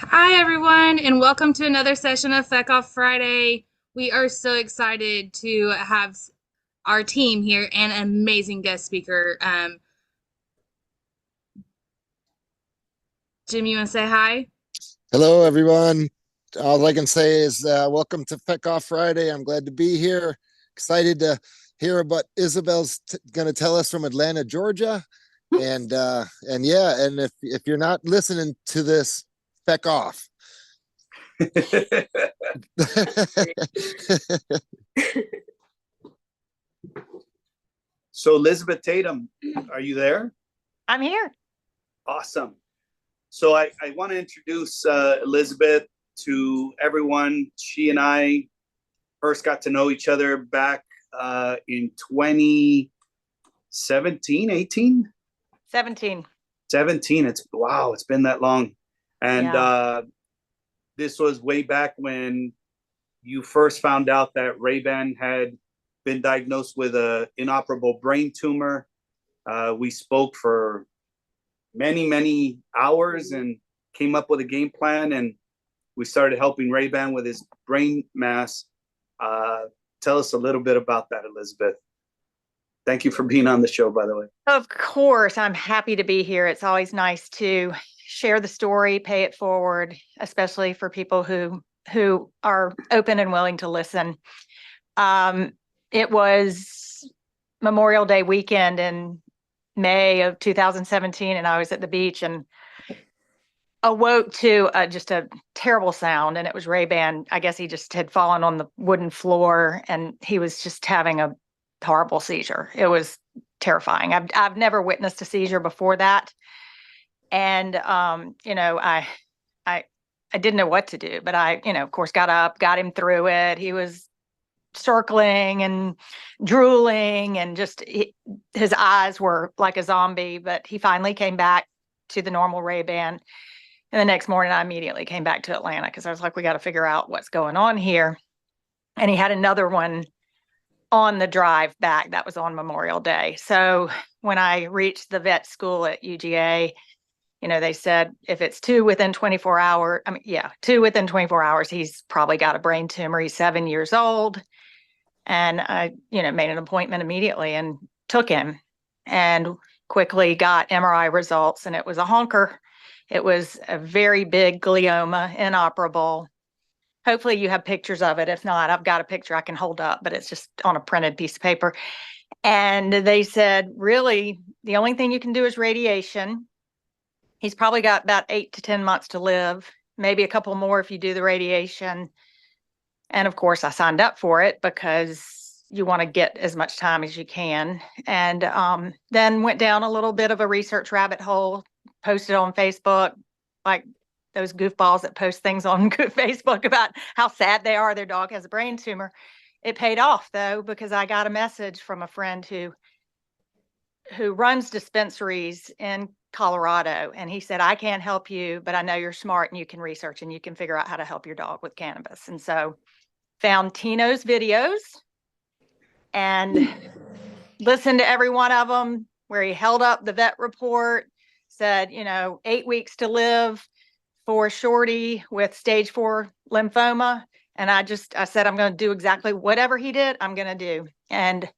Hi, everyone, and welcome to another session of FECoff Friday. We are so excited to have our team here and an amazing guest speaker. Jim, you want to say hi? Hello, everyone. All I can say is welcome to FECoff Friday. I'm glad to be here. Excited to hear what Isabel's going to tell us from Atlanta, Georgia. And yeah, and if you're not listening to this, feck off. So Elizabeth Tatum, are you there? I'm here. Awesome. So I want to introduce Elizabeth to everyone. She and I first got to know each other back in 2017, 18? 17. 17. It's been that long. And this was way back when you first found out that Rayban had been diagnosed with an inoperable brain tumor. We spoke for many hours and came up with a game plan, and we started helping Rayban with his brain mass. Tell us a little bit about that, Elizabeth. Thank you for being on the show, by the way. Of course, I'm happy to be here. It's always nice to share the story, pay it forward, especially for people who are open and willing to listen. It was Memorial Day weekend in May of 2017, and I was at the beach and awoke to just a terrible sound, and it was Rayban. I guess he just had fallen on the wooden floor, and he was just having a horrible seizure. It was terrifying. I've never witnessed a seizure before that, and I didn't know what to do, but I of course got up, got him through it. He was circling and drooling, and just his eyes were like a zombie, but he finally came back to the normal Rayban. And the next morning, I immediately came back to Atlanta because I was like, we got to figure out what's going on here. And he had another one on the drive back. That was on Memorial Day. So when I reached the vet school at UGA, they said if it's two within 24 hours, he's probably got a brain tumor. He's 7 years old. And I, made an appointment immediately and took him and quickly got MRI results. And it was a honker. It was a very big glioma, inoperable. Hopefully you have pictures of it. If not, I've got a picture I can hold up, but it's just on a printed piece of paper. And they said, really, the only thing you can do is radiation. He's probably got about 8 to 10 months to live, maybe a couple more if you do the radiation. And of course, I signed up for it because you want to get as much time as you can. And then went down a little bit of a research rabbit hole, posted on Facebook, like those goofballs that post things on Facebook about how sad they are their dog has a brain tumor. It paid off, though, because I got a message from a friend who runs dispensaries in Colorado. And he said, I can't help you, but I know you're smart and you can research and you can figure out how to help your dog with cannabis. And so found Tino's videos and listened to every one of them, where he held up the vet report, said, 8 weeks to live for Shorty with stage 4 lymphoma. And I said, I'm going to do exactly whatever he did, I'm going to do. And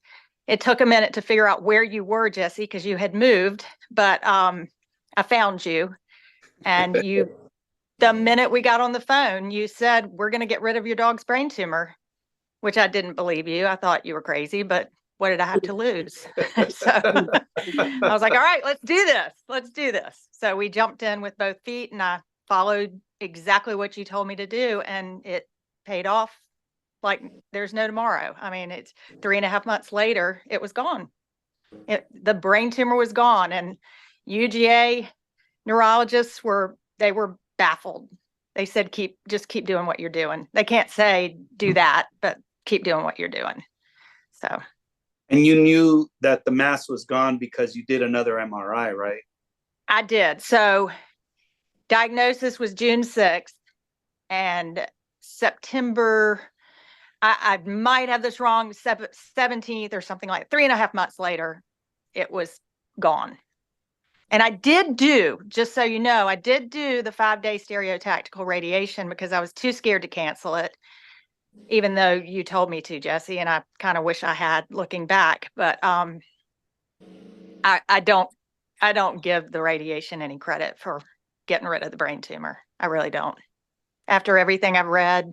it took a minute to figure out where you were, Jesse, because you had moved, but I found you. And the minute we got on the phone, you said, we're going to get rid of your dog's brain tumor, which I didn't believe you. I thought you were crazy, but what did I have to lose? So I was like, all right, let's do this. Let's do this. So we jumped in with both feet, and I followed exactly what you told me to do, and it paid off like there's no tomorrow. I mean, it's 3.5 months later, it was gone. The brain tumor was gone, and UGA neurologists were baffled. They said, just keep doing what you're doing. They can't say do that, but keep doing what you're doing. So. And you knew that the mass was gone because you did another MRI, right? I did. So diagnosis was June 6th, and September, I might have this wrong, 17th or something like 3.5 months later, it was gone. And I did do, just so you know, I did do the 5-day stereotactical radiation because I was too scared to cancel it, even though you told me to, Jesse, and I kind of wish I had looking back. But I don't give the radiation any credit for getting rid of the brain tumor. I really don't. After everything I've read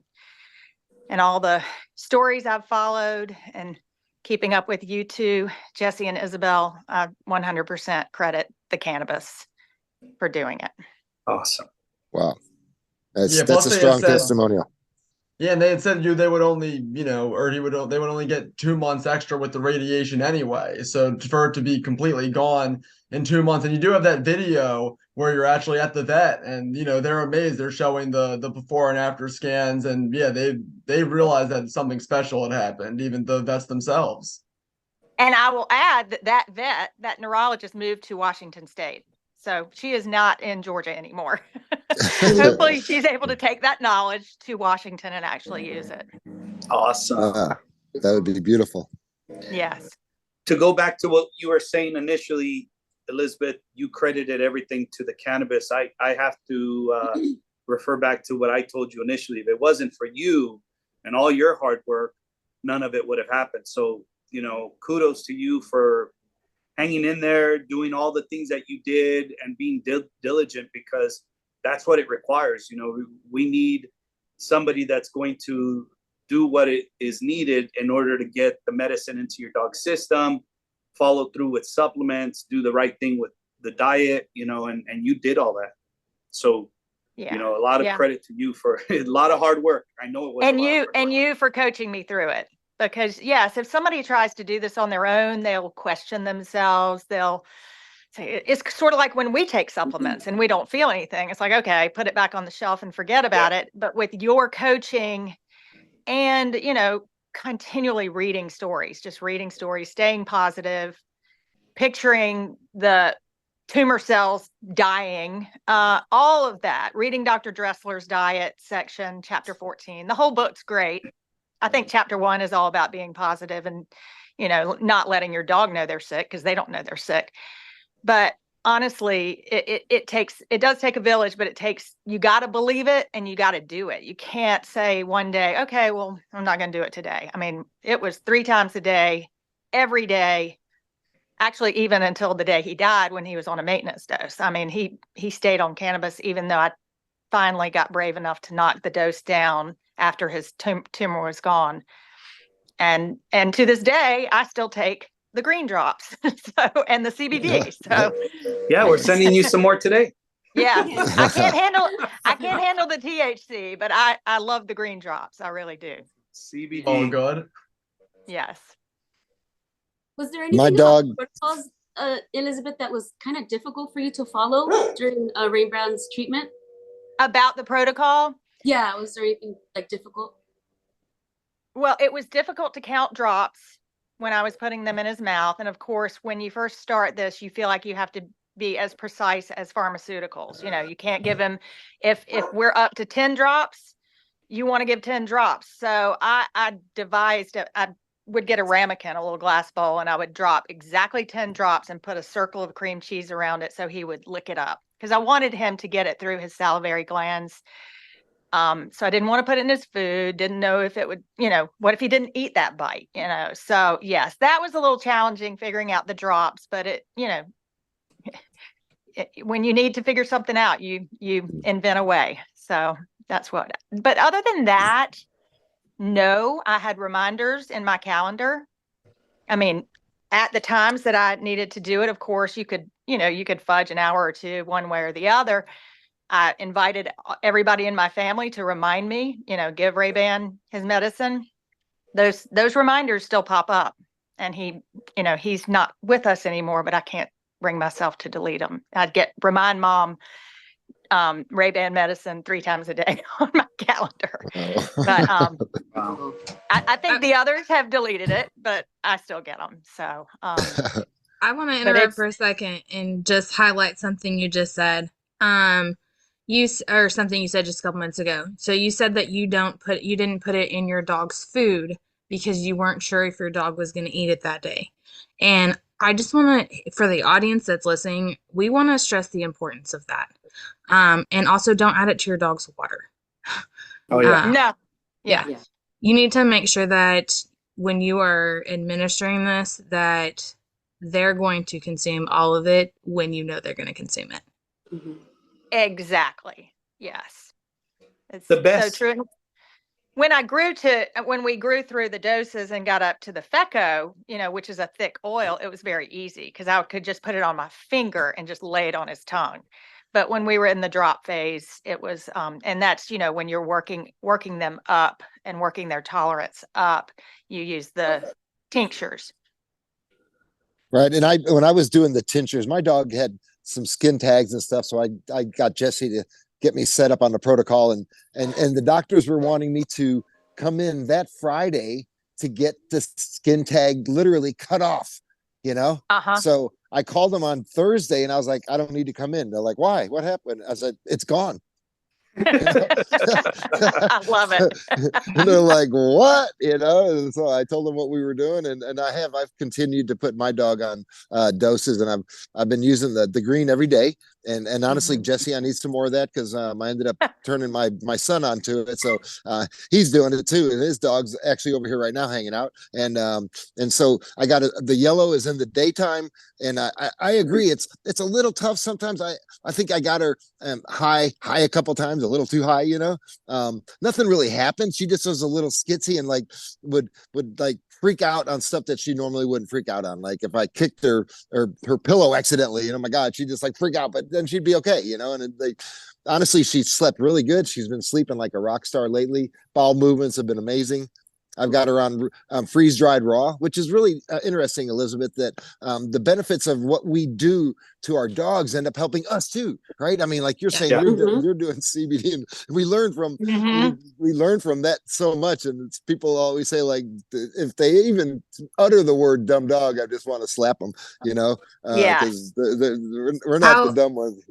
and all the stories I've followed and keeping up with you two, Jesse and Isabel, I 100% credit the cannabis for doing it. Awesome. Wow. That's plus a they had strong said- testimonial. Yeah, and they had said they would only, or they would only get 2 months extra with the radiation anyway. So for it to be completely gone in 2 months, and you do have that video where you're actually at the vet, and they're amazed. They're showing the before and after scans, and yeah, they realized that something special had happened, even the vets themselves. And I will add that neurologist moved to Washington State. So she is not in Georgia anymore. Hopefully she's able to take that knowledge to Washington and actually use it. Awesome. That would be beautiful. Yes. To go back to what you were saying initially, Elizabeth, you credited everything to the cannabis. I have to refer back to what I told you initially. If it wasn't for you and all your hard work, none of it would have happened. So, kudos to you for hanging in there, doing all the things that you did and being diligent, because that's what it requires. We need somebody that's going to do what it is needed in order to get the medicine into your dog's system, follow through with supplements, do the right thing with the diet, and you did all that. So, a lot of credit to you for a lot of hard work. I know it was. And you for coaching me through it. Because yes, if somebody tries to do this on their own, they'll question themselves. They'll say, it's sort of like when we take supplements and we don't feel anything. It's like, okay, put it back on the shelf and forget about it. But with your coaching and, continually reading stories, staying positive, picturing the tumor cells dying, all of that, reading Dr. Dressler's diet section, chapter 14, the whole book's great. I think chapter 1 is all about being positive and, not letting your dog know they're sick because they don't know they're sick. But honestly, it does take a village, but you got to believe it and you got to do it. You can't say one day, okay, well, I'm not going to do it today. I mean, it was 3 times a day, every day, actually, even until the day he died when he was on a maintenance dose. I mean, he stayed on cannabis, even though I finally got brave enough to knock the dose down after his tumor was gone. And to this day, I still take the green drops and the CBD. So yeah, we're sending you some more today. Yeah, I can't handle the THC, but I love the green drops. I really do. CBD. Oh, good. Yes. Was there anything My dog about protocols, Elizabeth, that was kind of difficult for you to follow during Rayban's treatment? About the protocol? Yeah, was there anything difficult? Well, it was difficult to count drops when I was putting them in his mouth. And of course, when you first start this, you feel like you have to be as precise as pharmaceuticals. You can't give him, if we're up to 10 drops, you want to give 10 drops. So I devised, I would get a ramekin, a little glass bowl, and I would drop exactly 10 drops and put a circle of cream cheese around it so he would lick it up. Because I wanted him to get it through his salivary glands. So I didn't want to put it in his food, didn't know if it would, what if he didn't eat that bite, So yes, that was a little challenging figuring out the drops, but when you need to figure something out, you invent a way. So that's but other than that, no, I had reminders in my calendar. I mean, at the times that I needed to do it, of course, you could fudge an hour or two one way or the other. I invited everybody in my family to remind me, give Rayban his medicine. Those reminders still pop up, and he's not with us anymore, but I can't bring myself to delete them. I'd remind mom, Rayban medicine 3 times a day on my calendar. But Wow. I think the others have deleted it, but I still get them. So I want to interrupt for a second and just highlight something you just said. Something you said just a couple minutes ago. So you said that you didn't put it in your dog's food because you weren't sure if your dog was going to eat it that day. And I just want to, for the audience that's listening, we want to stress the importance of that. And also don't add it to your dog's water. Oh yeah. No. Yeah. Yeah. You need to make sure that when you are administering this, that they're going to consume all of it when you know they're going to consume it. Mhm. Exactly. Yes. It's The best. so true. When we grew through the doses and got up to the FECo, which is a thick oil, it was very easy because I could just put it on my finger and just lay it on his tongue. But when we were in the drop phase, it was, and that's, when you're working them up and working their tolerance up, you use the tinctures. Right. And when I was doing the tinctures, my dog had some skin tags and stuff. So I got Jesse to get me set up on the protocol, and the doctors were wanting me to come in that Friday to get the skin tag literally cut off, So I called them on Thursday and I was like, I don't need to come in. They're like, why? What happened? I said, it's gone. I love it. And they're like, what? And so I told them what we were doing, and I've continued to put my dog on doses, and I've been using the green every day. And honestly, Jesse, I need some more of that because I ended up turning my son onto it. So he's doing it too, and his dog's actually over here right now hanging out. And so I got the yellow is in the daytime, and I agree. It's a little tough sometimes. I think I got her high a couple times, a little too high. Nothing really happened. She just was a little skitsy and would like freak out on stuff that she normally wouldn't freak out on. Like if I kicked her pillow accidentally, my God, she'd just freak out, but then she'd be okay, and honestly, she slept really good. She's been sleeping like a rock star lately. Bowel movements have been amazing. I've got her on freeze dried raw, which is really interesting, Elizabeth, that the benefits of what we do to our dogs end up helping us too, right? I mean, like you're saying, you're doing CBD, and we learn from we learn from that so much. And people always say, like, if they even utter the word "dumb dog," I just want to slap them, because we're not the dumb ones.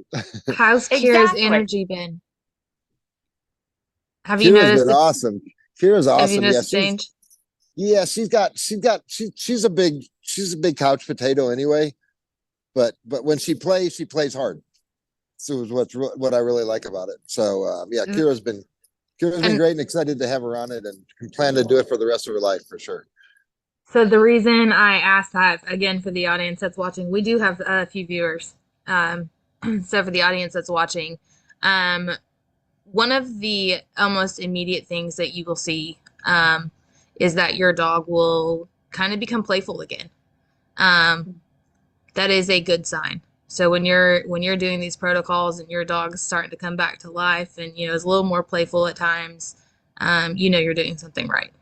How's Kira's energy been? Have you Kira's noticed? Been awesome. Kira's awesome. Have you noticed change? She's a big couch potato anyway, but when she plays hard. So it's what I really like about it. So Kira's been great, and excited to have her on it, and plan to do it for the rest of her life for sure. So the reason I asked that, again, for the audience that's watching, we do have a few viewers. So for the audience that's watching, one of the almost immediate things that you will see is that your dog will kind of become playful again. That is a good sign. So when you're doing these protocols and your dog's starting to come back to life and is a little more playful at times, you're doing something right.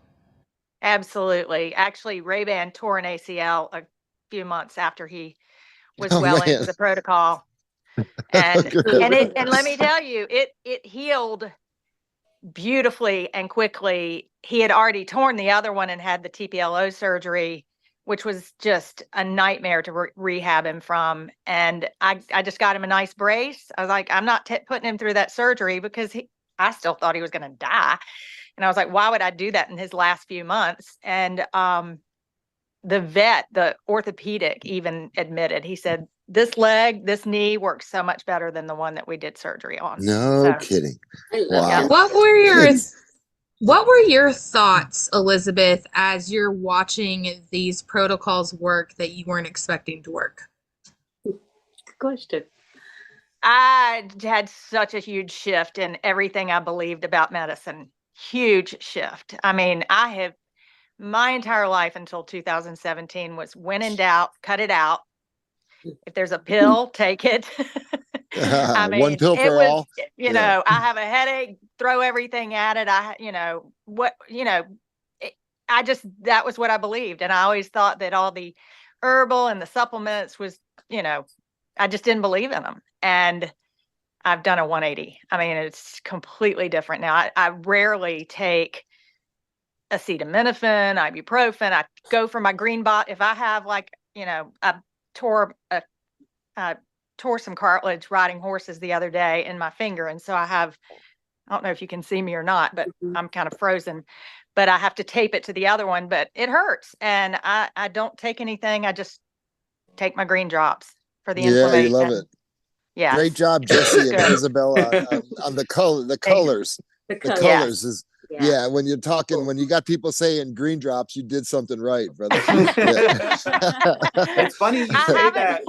Absolutely. Actually, Rayban tore an ACL a few months after he was into the protocol. And and let me tell you, it healed beautifully and quickly. He had already torn the other one and had the TPLO surgery, which was just a nightmare to rehab him from. And I just got him a nice brace. I was like, I'm not putting him through that surgery because I still thought he was going to die. And I was like, why would I do that in his last few months? And the orthopedic even admitted, he said, this knee works so much better than the one that we did surgery on. No kidding. Wow. What were your thoughts, Elizabeth, as you're watching these protocols work that you weren't expecting to work? Good question. I had such a huge shift in everything I believed about medicine. Huge shift. I mean, my entire life until 2017 was when in doubt, cut it out. If there's a pill, take it. I mean, one pill for all. I have a headache, throw everything at it. That was what I believed. And I always thought that all the herbal and the supplements was, I just didn't believe in them. And I've done a 180. I mean, it's completely different now. I rarely take acetaminophen, ibuprofen. I go for my green bot. If I have I tore some cartilage riding horses the other day in my finger. And so I don't know if you can see me or not, but I'm kind of frozen, but I have to tape it to the other one, but it hurts. And I don't take anything. I just take my green drops for the Yeah, inflammation. you love it. Yeah. Great job, Jesse and Good. Isabel, on the colors. The The colors. colors is Yeah. when you're talking, when you got people saying green drops, you did something right, brother. It's funny you say that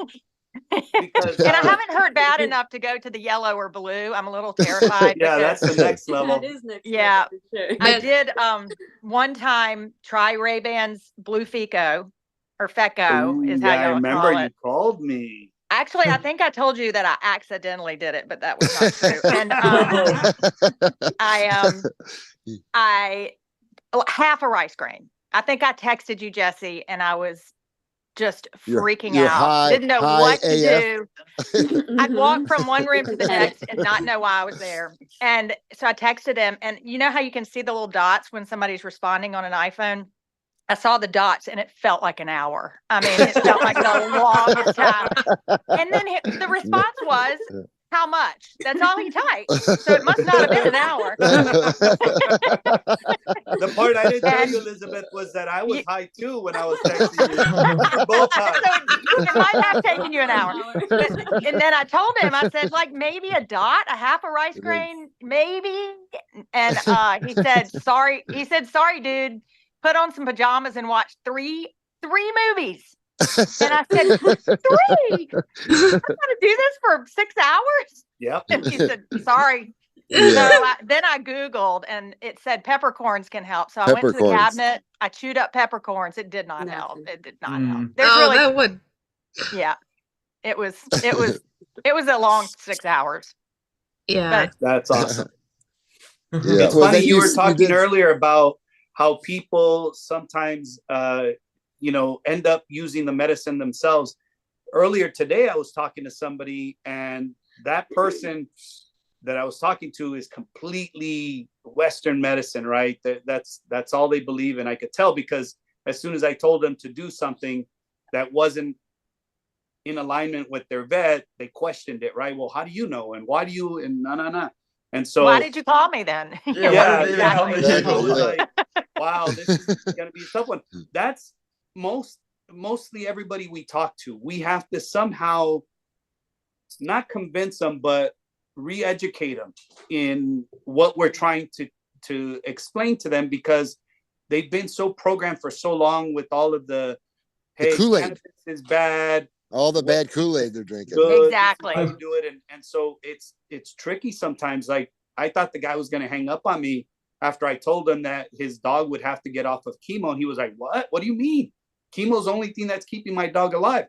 because and I haven't heard bad enough to go to the yellow or blue. I'm a little terrified. yeah, that's the next level. That is next Yeah. level for sure. I did one time try Ray-Ban's Blue FECo or FECo is how I you remember call you it. called me. Actually, I think I told you that I accidentally did it, but that was not true. And I half a rice grain. I think I texted you, Jesse, and I was just freaking you're out. high, Didn't know what to AF. do. I'd walk from one room to the next and not know why I was there. And so I texted him, and you know how you can see the little dots when somebody's responding on an iPhone? I saw the dots and it felt like an hour. I mean, it felt like the longest time. And then the response was, how much? That's all he typed. So it must not have been an hour. The part I didn't tell you, Elizabeth, was that I was high too when I was texting you. Both times. So it might have taken you an hour. And then I told him, I said, like maybe a dot, a half a rice grain, maybe. And he said, sorry. He said, sorry, dude. Put on some pajamas and watch three movies. And I said, 3? I'm gonna do this for 6 hours? Yep. And he said, sorry. Yeah. So then I Googled and it said peppercorns can help. So I went to the cabinet, I chewed up peppercorns. It did not help. It did not help. There's that would. Yeah. It was a long 6 hours. Yeah. But that's awesome. Yeah. It's funny, you were talking earlier about how people sometimes end up using the medicine themselves. Earlier today, I was talking to somebody, and that person that I was talking to is completely Western medicine, right? That's all they believe in. I could tell because as soon as I told them to do something that wasn't in alignment with their vet, they questioned it, right? Well, how do you know? And why do you? And no. And so, why did you call me then? Exactly. I was like, wow, this is going to be a tough one. That's mostly everybody we talk to. We have to somehow not convince them, but re-educate them in what we're trying to explain to them, because they've been so programmed for so long with all of the Kool-Aid. Cannabis is bad. All the bad Kool-Aid they're drinking. Good, exactly. How you do it, and so it's tricky sometimes. Like I thought the guy was going to hang up on me after I told him that his dog would have to get off of chemo, and he was like, "What? What do you mean? Chemo's the only thing that's keeping my dog alive."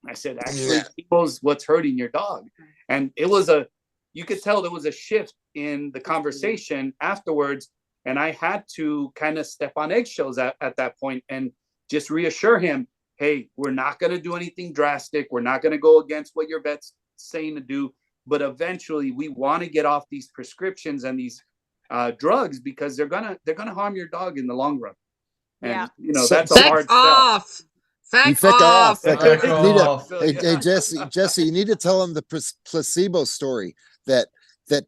I said, "Actually, chemo's what's hurting your dog," and you could tell there was a shift in the conversation afterwards, and I had to kind of step on eggshells at that point and just reassure him, hey, we're not going to do anything drastic. We're not going to go against what your vet's saying to do. But eventually we want to get off these prescriptions and these drugs, because they're going to harm your dog in the long run. And, that's a hard sell. Feck off. Hey, Jesse, you need to tell them the placebo story, that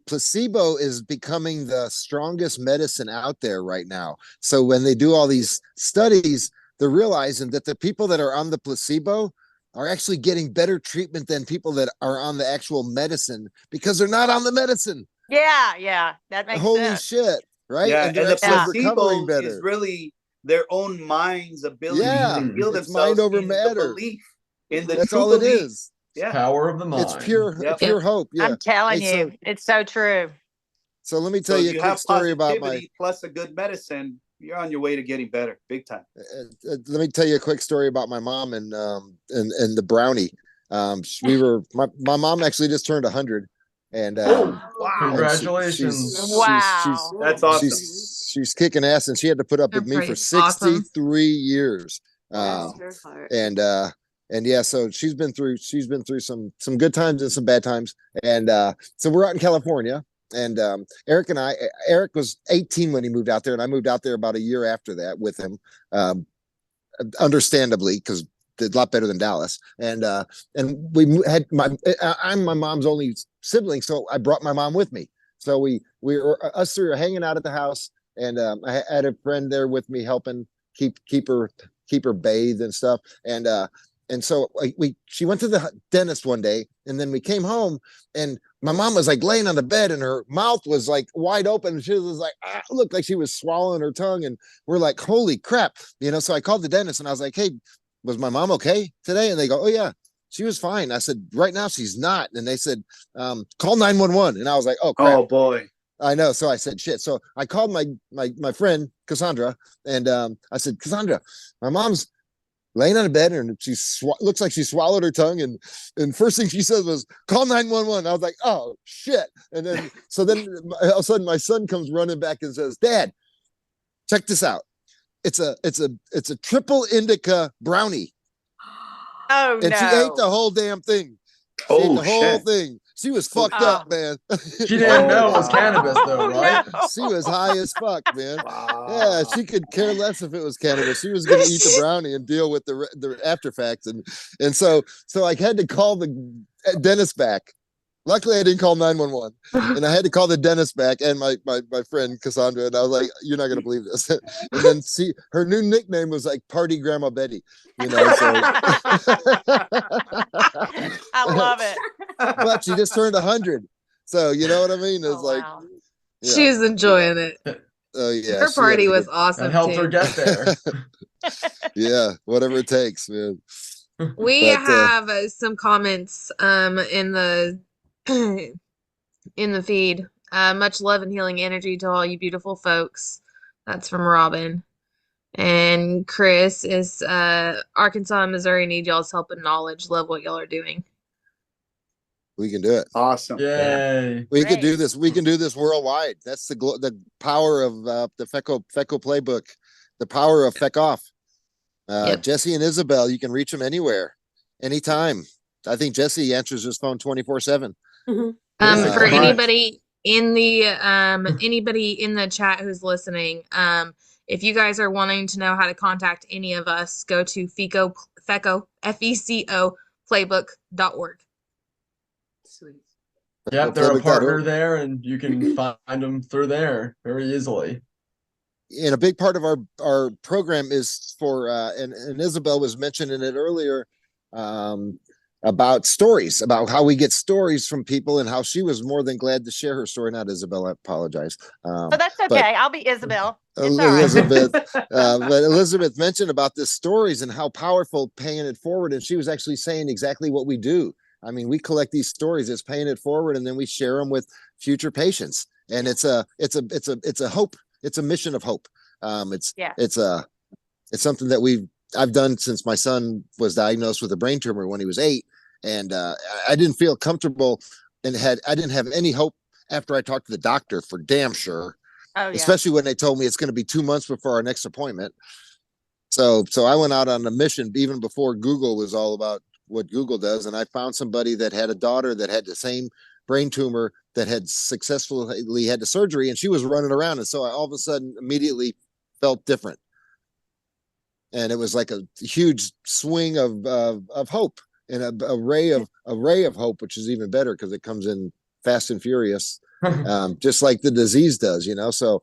placebo is becoming the strongest medicine out there right now. So when they do all these studies, they're realizing that the people that are on the placebo are actually getting better treatment than people that are on the actual medicine, because they're not on the medicine. Yeah, that makes Holy sense. shit, right? Yeah, and the placebo better. is really their own mind's ability to heal themselves. Mind over matter. The belief in the That's true all belief. it is. Yeah, power of the mind. It's pure hope. Yeah, I'm telling you, it's so true. So let me tell you a quick story about plus a good medicine. You're on your way to getting better, big time. Let me tell you a quick story about my mom and the brownie. My mom actually just turned 100, and wow! Congratulations! That's awesome. She's kicking ass, and she had to put up with me for 63 years. And yeah, so she's been through some good times and some bad times, and so we're out in California. And Eric was 18 when he moved out there, and I moved out there about a year after that with him, understandably, because it's a lot better than Dallas. And we had I'm my mom's only sibling, so I brought my mom with me. So us three were hanging out at the house, and I had a friend there with me helping keep her bathed and stuff. And And so she went to the dentist one day, and then we came home, and my mom was like laying on the bed, and her mouth was like wide open, and she was like, looked like she was swallowing her tongue. And we're like, holy crap, so I called the dentist, and I was like, hey, was my mom okay today? And they go, oh yeah, she was fine. I said, right now she's not. And they said, call 911. And I was like, oh crap. Oh boy. I know. So I said, shit. So I called my friend Cassandra, and I said, Cassandra, my mom's laying on a bed, and she looks like she swallowed her tongue, and first thing she said was, call 911. I was like, oh shit. And then all of a sudden my son comes running back and says, Dad, check this out. It's a triple indica brownie. Oh, and no. She ate the whole damn thing. She ate the whole thing. She was fucked up, man. She didn't know it was cannabis, though, right? No. She was high as fuck, man. Wow. Yeah, she could care less if it was cannabis. She was going to eat the brownie and deal with the after facts, and so I had to call the dentist back. Luckily, I didn't call 911, and I had to call the dentist back and my friend Cassandra, and I was like, "You're not going to believe this." And then her new nickname was like Party Grandma Betty, So. I love it. But she just turned 100, so you know what I mean. It's Wow. yeah. She was enjoying it. Oh yeah, Her party was awesome. That helped too. her get there. Yeah, whatever it takes, man. We But, have some comments in the in the feed. Much love and healing energy to all you beautiful folks. That's from Robin. And Chris is Arkansas and Missouri need y'all's help and knowledge. Love what y'all are doing. We can do it. Awesome. Yay. We Great. can do this. We can do this worldwide. That's the power of the FECo playbook. The power of FECoff. Yep. Jesse and Isabel, you can reach them anywhere, anytime. I think Jesse answers his phone 24/7. For Right. anybody in the chat who's listening, if you guys are wanting to know how to contact any of us, go to FECo FECO playbook.org. Sweet. Yep, they're a partner there, and you can find them through there very easily. And a big part of our program is for and Isabel was mentioning it earlier, about stories, about how we get stories from people, and how she was more than glad to share her story. Not Isabel, I apologize. Oh, that's okay. I'll be Isabel. It's all right. Elizabeth, but Elizabeth mentioned about this stories and how powerful paying it forward, and she was actually saying exactly what we do. I mean, we collect these stories as paying it forward, and then we share them with future patients, and it's a hope. It's a mission of hope. It's something that I've done since my son was diagnosed with a brain tumor when he was 8, and I didn't feel comfortable, and I didn't have any hope after I talked to the doctor, for damn sure. Oh, yeah. Especially when they told me it's going to be 2 months before our next appointment. So I went out on a mission even before Google was all about what Google does, and I found somebody that had a daughter that had the same brain tumor that had successfully had the surgery, and she was running around, and so I all of a sudden immediately felt different, and it was like a huge swing of hope, and a ray of hope, which is even better because it comes in fast and furious, just like the disease does, So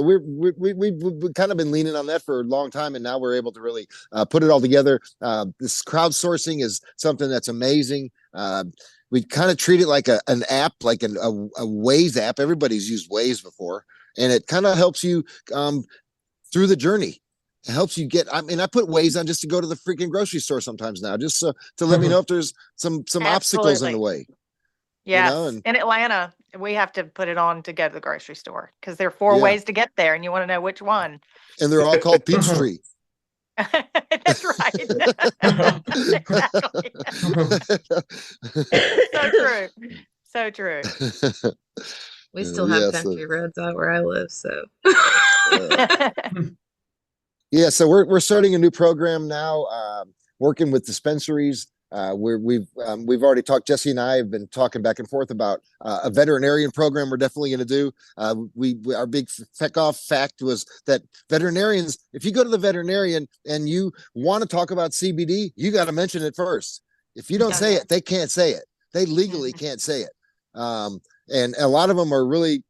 we've kind of been leaning on that for a long time, and now we're able to really put it all together. This crowdsourcing is something that's amazing. We kind of treat it like an app, like a Waze app. Everybody's used Waze before, and it kind of helps you through the journey. It helps you get. I put Waze on just to go to the freaking grocery store sometimes now, just to let me know if there's some obstacles in the way. Yes. And in Atlanta, we have to put it on to go to the grocery store because there are 4 ways to get there, and you want to know which one. And they're all called Peachtree. That's right. Exactly. So true. We still have country roads out where I live, so. Yeah, so we're starting a new program now, working with dispensaries. We've already talked. Jesse and I have been talking back and forth about a veterinarian program. We're definitely going to do. Our big FECoff fact was that veterinarians, if you go to the veterinarian and you want to talk about CBD, you got to mention it first. If you don't say it, they can't say it. They legally can't say it. And a lot of them are really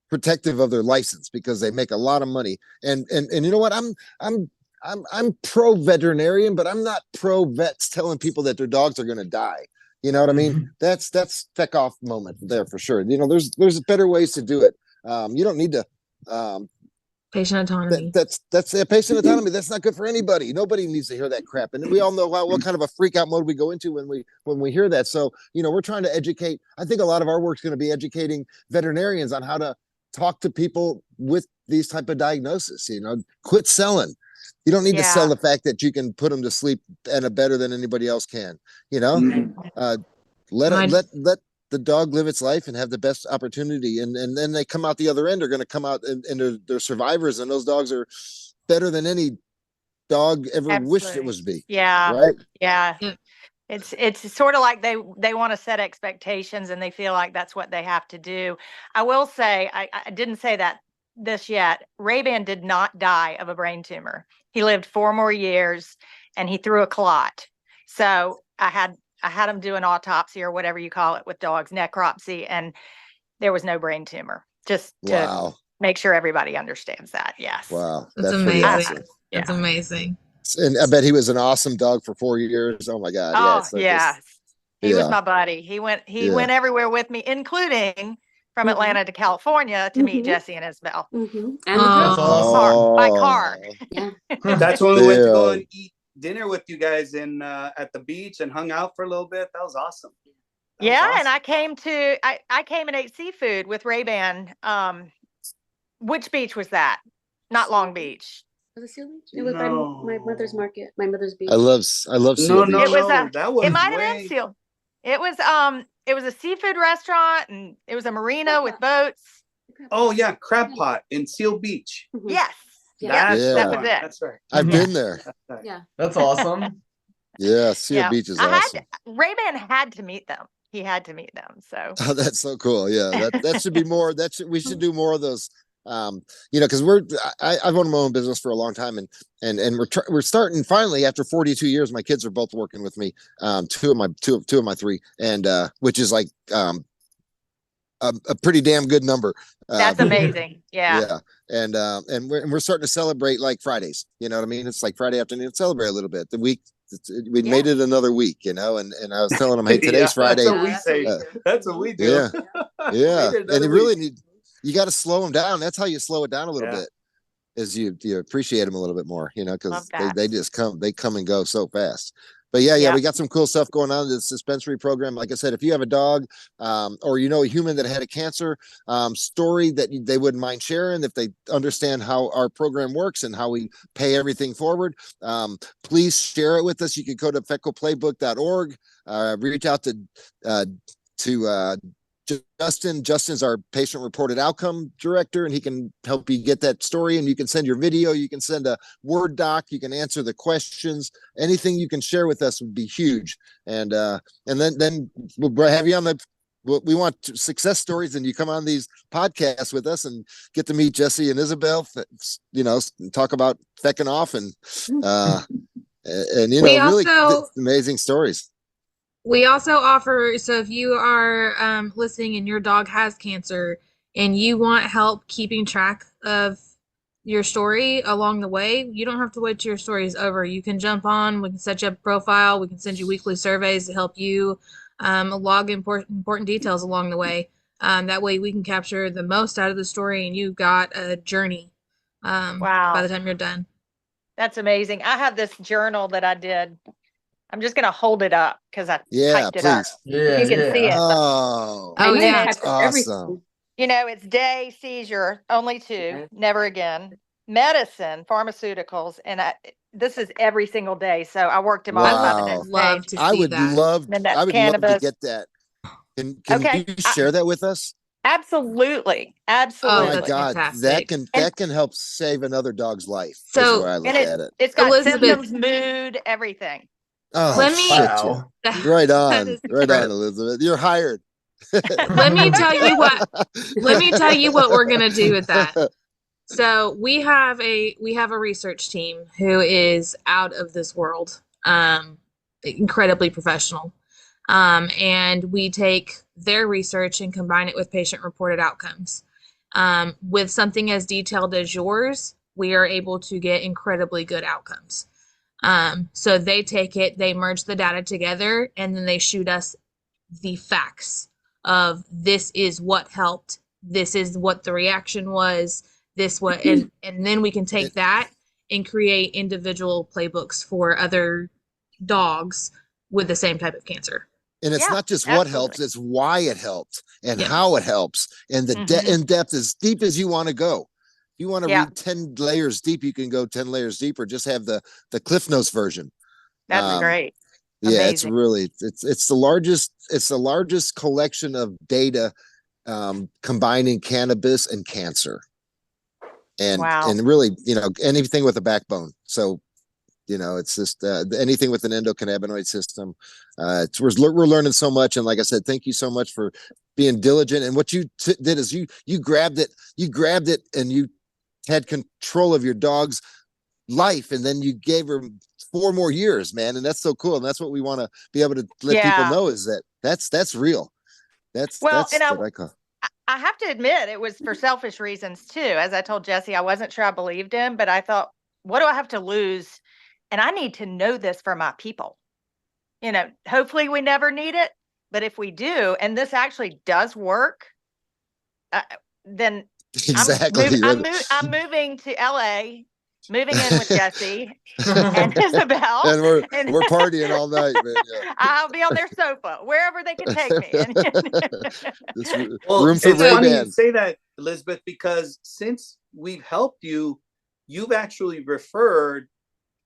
protective of their license because they make a lot of money. And you know what? I'm pro veterinarian, but I'm not pro vets telling people that their dogs are going to die. You know what I mean? That's FECoff moment there for sure. You know, there's better ways to do it. You don't need to. Patient autonomy. That's a patient autonomy. That's not good for anybody. Nobody needs to hear that crap. And we all know what kind of a freak out mode we go into when we hear that. So, you know, we're trying to educate. I think a lot of our work is going to be educating veterinarians on how to talk to people with these type of diagnoses. You know, quit selling. You don't need to sell the fact that you can put them to sleep and better than anybody else can. You know, let the dog live its life and have the best opportunity, and then they come out the other end are going to come out and they're survivors, and those dogs are better than any dog ever wished it was to be. Right. It's sort of like they want to set expectations and they feel like that's what they have to do. I will say, I didn't say this yet. Rayban did not die of a brain tumor. He lived 4 more years and he threw a clot. So I had him do an autopsy or whatever you call it with dogs, necropsy, and there was no brain tumor. Just to make sure everybody understands that. Yes. Wow. That's amazing. Awesome. That's amazing. And I bet he was an awesome dog for 4 years. Oh my God. Oh, he was my buddy. He went everywhere with me, including from Atlanta to California to meet Jesse and Isabel. And by car. Yeah. That's when we went to go and eat dinner with you guys at the beach and hung out for a little bit. That was awesome. And I came and ate seafood with Rayban. Which beach was that? Not Long Beach. Was it Seal Beach? It was my mother's market, my mother's beach. I love Seal Beach. It might have been Seal. It was a seafood restaurant and it was a marina with boats. Oh yeah, Crab Pot in Seal Beach. Yes. That was it. That's right. I've been there. Yeah. That's awesome. Seal Beach is awesome. Rayban had to meet them. He had to meet them. So that's so cool. Yeah. That should be more. We should do more of those. You know, because I've owned my own business for a long time, and we're starting finally after 42 years. My kids are both working with me. Two of my 3, and which is like a pretty damn good number. That's amazing. Yeah. And we're starting to celebrate like Fridays. You know what I mean? It's like Friday afternoon. Celebrate a little bit. The week we made it another week. You know, and I was telling them, hey, today's Friday. That's what we say. That's what we do. Yeah. And you really need. You got to slow them down. That's how you slow it down a little bit, is you appreciate them a little bit more, you know, because they just come and go so fast. But we got some cool stuff going on in this dispensary program. Like I said, if you have a dog or you know a human that had a cancer story that they wouldn't mind sharing, if they understand how our program works and how we pay everything forward, please share it with us. You can go to fecoplaybook.org, reach out to Justin. Justin's our patient reported outcome director, and he can help you get that story. And you can send your video, you can send a Word doc, you can answer the questions. Anything you can share with us would be huge. And then we'll have you on we want success stories, and you come on these podcasts with us and get to meet Jesse and Isabel, you know, talk about fecking off and you know, really amazing stories. We also offer, so if you are listening and your dog has cancer and you want help keeping track of your story along the way, you don't have to wait till your story is over. You can jump on, we can set you up a profile, we can send you weekly surveys to help you log important details along the way. That way we can capture the most out of the story and you've got a journey by the time you're done. That's amazing. I have this journal that I did. I'm just going to hold it up because I typed it up. Yeah, you can see it. Oh, yeah. That's awesome. You know, it's day, seizure, only 2, never again, medicine, pharmaceuticals, and this is every single day. So I worked him all by the next love day. to see love to get that. Can you share that with us? Absolutely. Oh my God, fantastic. that can help save another dog's life. So is where I look at it. It's got symptoms, mood, everything. Oh, right on, Elizabeth. You're hired. Let me tell you what we're gonna do with that. So we have a research team who is out of this world, incredibly professional, and we take their research and combine it with patient reported outcomes. With something as detailed as yours, we are able to get incredibly good outcomes. So they take it, they merge the data together, and then they shoot us the facts of this is what helped, this is what the reaction was, this what, and then we can take that and create individual playbooks for other dogs with the same type of cancer. And it's not just what helps, it's why it helped and how it helps. And the in depth, as deep as you want to go. If you want to read 10 layers deep, you can go 10 layers deeper. Just have the Cliff Notes version. That's great. Yeah, Amazing. it's really, it's the largest collection of data combining cannabis and cancer. And really, anything with a backbone. So, it's just anything with an endocannabinoid system. We're learning so much. And like I said, thank you so much for being diligent. And what you did is you grabbed it and you had control of your dog's life. And then you gave her 4 more years, man. And that's so cool. And that's what we want to be able to let people know, is that's real. That's what I call. I have to admit, it was for selfish reasons too. As I told Jesse, I wasn't sure I believed him, but I thought, what do I have to lose? And I need to know this for my people. Hopefully we never need it, but if we do, and this actually does work, then exactly. I'm moving to LA, moving in with Jesse and Isabel, and we're partying all night, man. Yeah. I'll be on their sofa wherever they can take me. Room for it's funny Rayban. you say that, Elizabeth, because since we've helped you, you've actually referred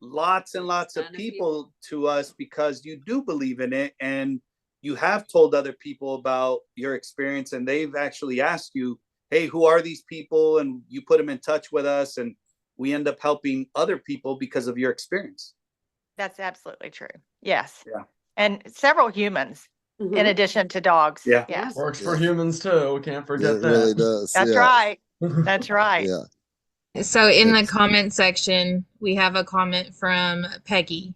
lots and lots of people to us because you do believe in it, and you have told other people about your experience, and they've actually asked you, hey, who are these people? And you put them in touch with us, and we end up helping other people because of your experience. That's absolutely true. Yes. Yeah. And several humans in addition to dogs. Yeah. Yes. Works for humans too. Can't forget that. It really does. That's right. That's right. Yeah. So in the comment section, we have a comment from Peggy.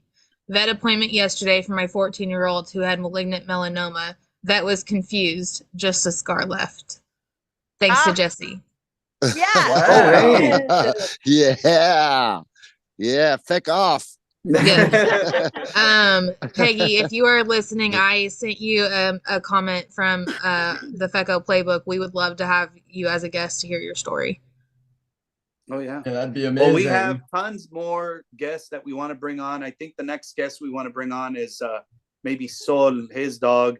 Vet appointment yesterday for my 14-year-old who had malignant melanoma. Vet was confused. Just a scar left. Thanks to Jesse. Yeah. Wow. Yeah. FECoff. Peggy, if you are listening, I sent you a comment from the FECo playbook. We would love to have you as a guest to hear your story. Oh yeah, that'd be amazing. Well, we have tons more guests that we want to bring on. I think the next guest we want to bring on is maybe Sol, his dog.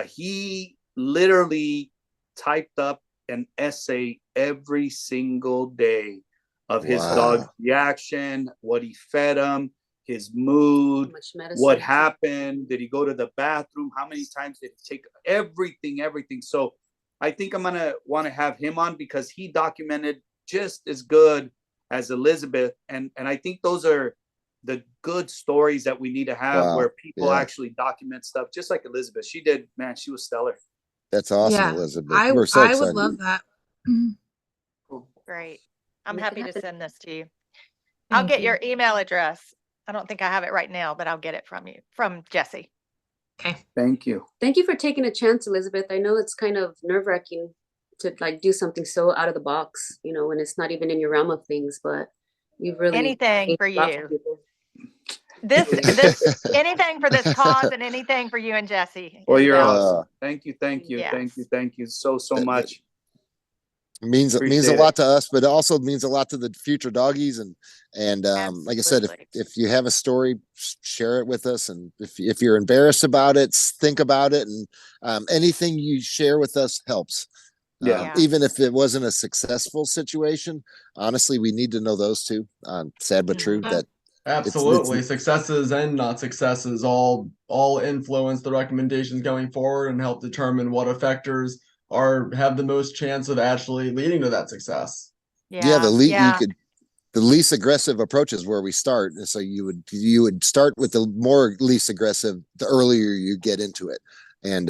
He literally typed up an essay every single day of his dog's reaction, what he fed him, his mood, what happened, did he go to the bathroom, how many times did he take, everything. So I think I'm gonna want to have him on because he documented just as good as Elizabeth, and I think those are the good stories that we need to have, where people actually document stuff, just like Elizabeth. She did, man, she was stellar. That's awesome, Elizabeth. We're so excited. I would love that. Great. I'm happy to send this to you. I'll get your email address. I don't think I have it right now, but I'll get it from you, from Jesse. Okay. Thank you. Thank you for taking a chance, Elizabeth. I know it's kind of nerve-wracking to do something so out of the box, when it's not even in your realm of things, but you've really anything for you. This anything for this cause and anything for you and Jesse. Well, you're awesome. Thank you. Yes. Thank you so much. It means a lot to us, but it also means a lot to the future doggies. And like I said, if you have a story, share it with us. And if you're embarrassed about it, think about it. And anything you share with us helps. Even if it wasn't a successful situation, honestly, we need to know those too. Sad but true. That absolutely successes and not successes all influence the recommendations going forward and help determine what effectors have the most chance of actually leading to that success. The least aggressive approach is where we start. And so you would start with the more least aggressive the earlier you get into it. And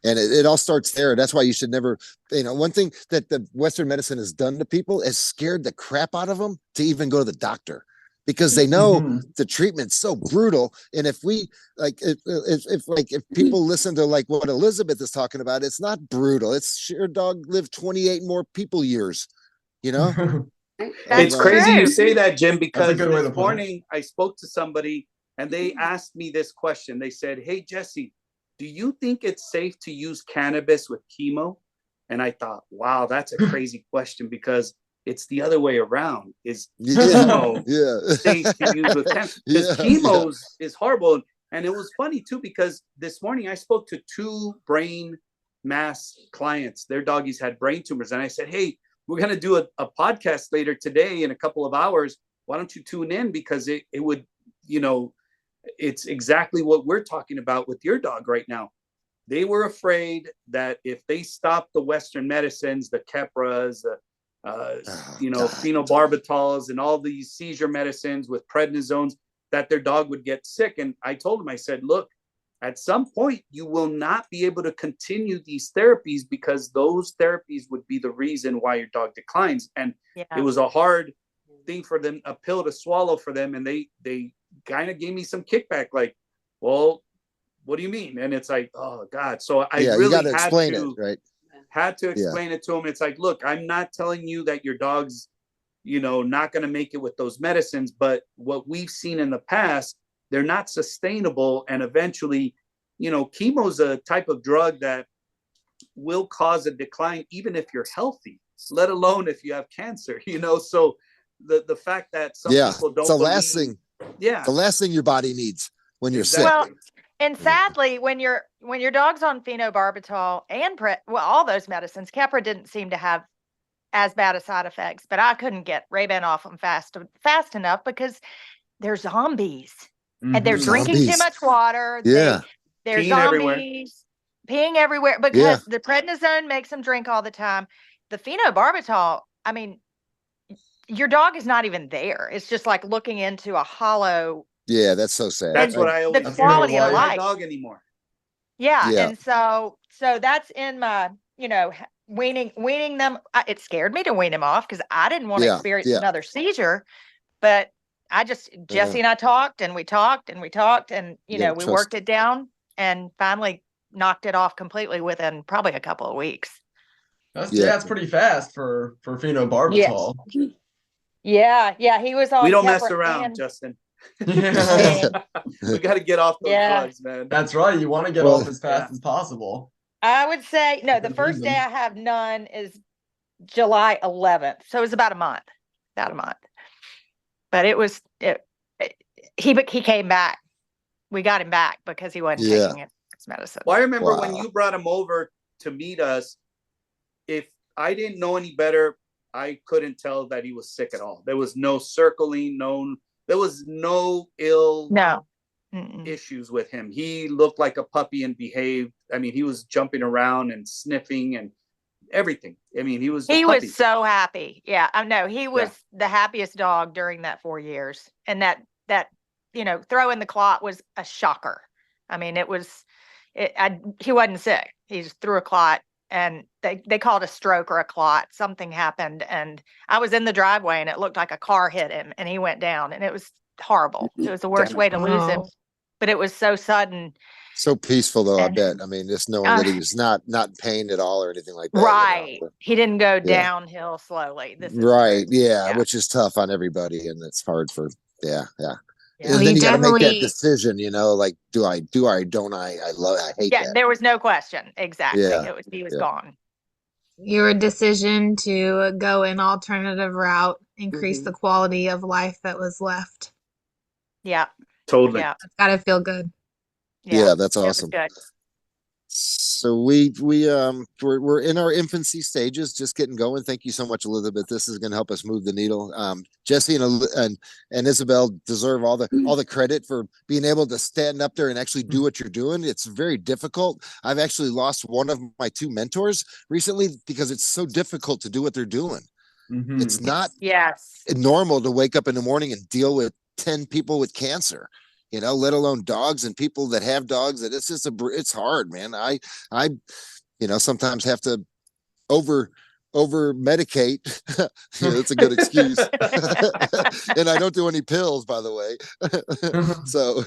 it all starts there. That's why you should never, one thing that the Western medicine has done to people is scared the crap out of them to even go to the doctor, because they know the treatment's so brutal. And if we if people listen to like what Elizabeth is talking about, it's not brutal. It's your dog lived 28 more people years, That's It's crazy true. you say that, Jim, because good way to this put it. morning I spoke to somebody and they asked me this question. They said, "Hey, Jesse, do you think it's safe to use cannabis with chemo?" And I thought, wow, that's a crazy question, because it's the other way around. Is chemo safe to use with cannabis? Because chemo is horrible. And it was funny too, because this morning I spoke to 2 brain mass clients. Their doggies had brain tumors. And I said, "Hey, we're going to do a podcast later today in a couple of hours. Why don't you tune in? Because it would, it's exactly what we're talking about with your dog right now." They were afraid that if they stopped the Western medicines, the Keppras, the phenobarbitals, and all these seizure medicines with prednisones, that their dog would get sick. And I told him, I said, "Look, at some point you will not be able to continue these therapies, because those therapies would be the reason why your dog declines." And it was a hard thing for them, a pill to swallow for them. And they kind of gave me some kickback, like, "Well, what do you mean?" And it's like, oh God. So I really had to explain it, right? Had to explain it to him. It's like, look, I'm not telling you that your dog's, not going to make it with those medicines, but what we've seen in the past, they're not sustainable. And eventually, chemo's a type of drug that will cause a decline, even if you're healthy, let alone if you have cancer, So the fact that some people don't the last thing your body needs when you're sick. Well, and sadly, when your dog's on phenobarbital and all those medicines, Keppra didn't seem to have as bad a side effects, but I couldn't get Rayban off them fast enough, because they're zombies and they're drinking too much water. They're peeing zombies, peeing everywhere, because the prednisone makes them drink all the time. The phenobarbital, I mean, your dog is not even there. It's just like looking into a hollow. Yeah, that's so sad. That's what I always the quality of life. My dog anymore. Yeah. And so that's in my, weaning them. It scared me to wean him off, because I didn't want to experience another seizure. But Jesse and I talked and we talked and we talked, and we worked it down and finally knocked it off completely within probably a couple of weeks. That's pretty fast for phenobarbital. Yeah, he was on. We don't mess around, Justin. We got to get off those drugs, man. That's right. You want to get off as fast as possible. I would say no. The first day I have none is July 11th, so it was about a month. But he came back. We got him back because he wasn't taking his medicine. Well, I remember when you brought him over to meet us. If I didn't know any better, I couldn't tell that he was sick at all. There was no circling, there was no issues with him. He looked like a puppy and behaved. I mean, he was jumping around and sniffing and everything. I mean, he was so happy. Yeah, I know. He was the happiest dog during that 4 years. And that throwing the clot was a shocker. I mean, he wasn't sick. He just threw a clot, and they called a stroke or a clot. Something happened, and I was in the driveway, and it looked like a car hit him, and he went down, and it was horrible. It was the worst way to lose him, but it was so sudden. So peaceful, though, I bet. I mean, just knowing that he was not in pain at all or anything like that. Right. He didn't go downhill slowly. Which is tough on everybody, and it's hard for And then you got to make that decision, like, do I, don't I? I hate that. There was no question. Exactly. He was gone. Your decision to go an alternative route, increase the quality of life that was left. Yeah. Totally. Yeah. It's got to feel good. Yeah, that's awesome. So we're in our infancy stages, just getting going. Thank you so much, Elizabeth. This is going to help us move the needle. Jesse and Isabel deserve all the credit for being able to stand up there and actually do what you're doing. It's very difficult. I've actually lost one of my 2 mentors recently because it's so difficult to do what they're doing. Mm-hmm. It's not normal to wake up in the morning and deal with 10 people with cancer. Let alone dogs and people that have dogs. That it's just it's hard, man. I sometimes have to over medicate. That's a good excuse. And I don't do any pills, by the way. So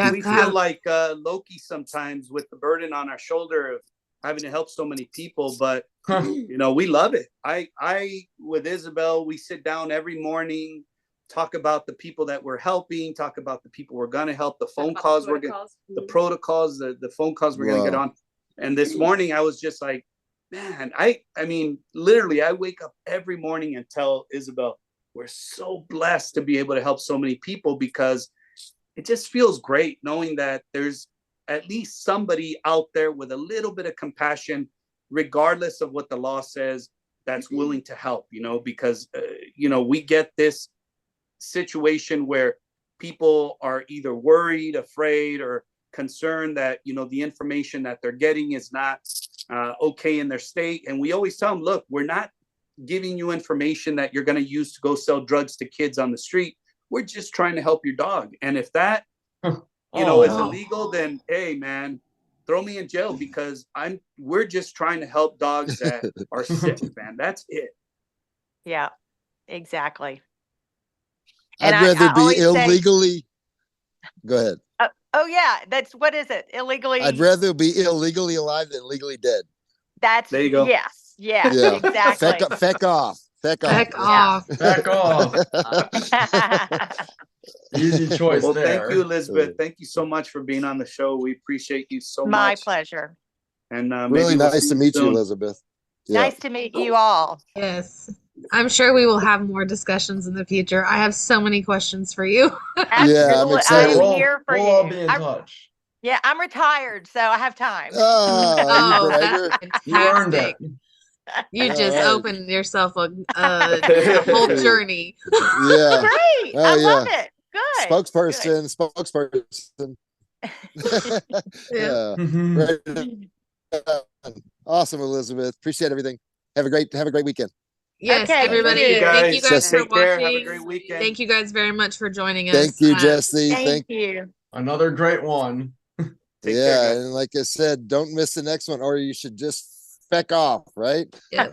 we feel like Loki sometimes with the burden on our shoulder of having to help so many people, but you know, we love it. I with Isabel, we sit down every morning, talk about the people that we're helping, talk about the people we're going to help, the phone calls we're getting, the protocols, the phone calls we're going to get on. And this morning I was just like, man, I mean, literally I wake up every morning and tell Isabel, we're so blessed to be able to help so many people, because it just feels great knowing that there's at least somebody out there with a little bit of compassion, regardless of what the law says, that's willing to help, you know, because, you know, we get this situation where people are either worried, afraid, or concerned that, you know, the information that they're getting is not okay in their state. And we always tell them, look, we're not giving you information that you're going to use to go sell drugs to kids on the street. We're just trying to help your dog. And if that, you know, is illegal, then hey, man, throw me in jail, because we're just trying to help dogs that are sick, man. That's it. Yeah, exactly. I'd rather be illegally. Go ahead. Oh yeah, that's, what is it? Illegally. I'd rather be illegally alive than legally dead. That's, there you go. Yes, yeah. Exactly. Feck off. Easy choice. Well, there. thank you, Elizabeth. Thank you so much for being on the show. We appreciate you so much. My pleasure. And really nice to meet you, Elizabeth. Yeah. Nice to meet you all. Yes. I'm sure we will have more discussions in the future. I have so many questions for you. Yeah, I'm excited. I'm here for we'll you. all be in touch. Yeah, I'm retired, so I have time. Oh, that's fantastic. You earned it. You just opened yourself a whole journey. Yeah. Great. I love it. Good. Spokesperson. Yeah. Awesome, Elizabeth. Appreciate everything. Have a great weekend. Yes, okay, everybody. Thank you guys for watching. Have a great weekend. Thank you guys very much for joining us. Thank you, Jesse. Thank you. Another great one. Yeah, and like I said, don't miss the next one, or you should just feck off, right? Yeah.